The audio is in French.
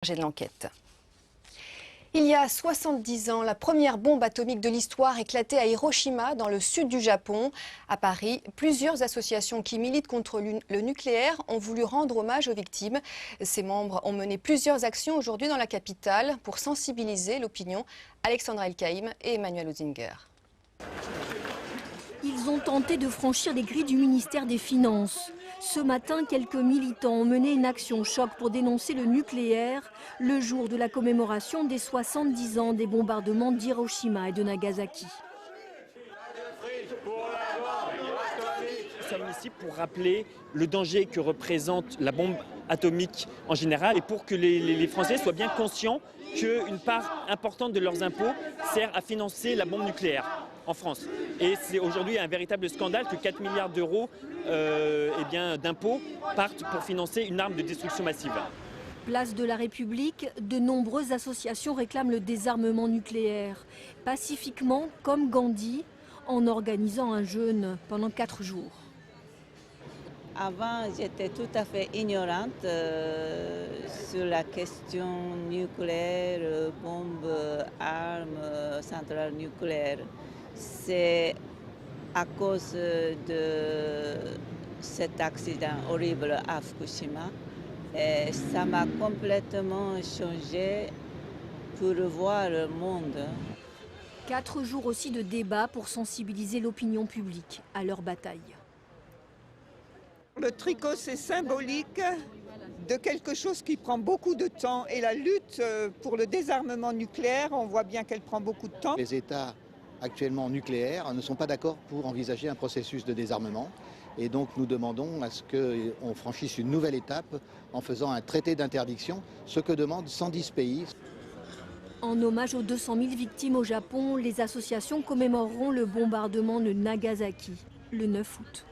J'ai de l'enquête. Il y a 70 ans, la première bombe atomique de l'histoire éclatait à Hiroshima, dans le sud du Japon. À Paris, plusieurs associations qui militent contre le nucléaire ont voulu rendre hommage aux victimes. Ces membres ont mené plusieurs actions aujourd'hui dans la capitale pour sensibiliser l'opinion. Alexandra El-Kaïm et Emmanuel Ozinger. Ils ont tenté de franchir les grilles du ministère des Finances. Ce matin, quelques militants ont mené une action choc pour dénoncer le nucléaire, le jour de la commémoration des 70 ans des bombardements d'Hiroshima et de Nagasaki. Nous sommes ici pour rappeler le danger que représente la bombe atomique en général et pour que les Français soient bien conscients qu'une part importante de leurs impôts sert à financer la bombe nucléaire en France. Et c'est aujourd'hui un véritable scandale que 4 milliards d'euros d'impôts partent pour financer une arme de destruction massive. Place de la République, de nombreuses associations réclament le désarmement nucléaire, pacifiquement comme Gandhi, en organisant un jeûne pendant 4 jours. Avant, j'étais tout à fait ignorante sur la question nucléaire, bombes, armes, centrales nucléaires. C'est à cause de cet accident horrible à Fukushima. Et ça m'a complètement changé pour voir le monde. 4 jours aussi de débat pour sensibiliser l'opinion publique à leur bataille. Le tricot, c'est symbolique de quelque chose qui prend beaucoup de temps. Et la lutte pour le désarmement nucléaire, on voit bien qu'elle prend beaucoup de temps. Les États actuellement nucléaires ne sont pas d'accord pour envisager un processus de désarmement. Et donc nous demandons à ce qu'on franchisse une nouvelle étape en faisant un traité d'interdiction, ce que demandent 110 pays. En hommage aux 200 000 victimes au Japon, les associations commémoreront le bombardement de Nagasaki le 9 août.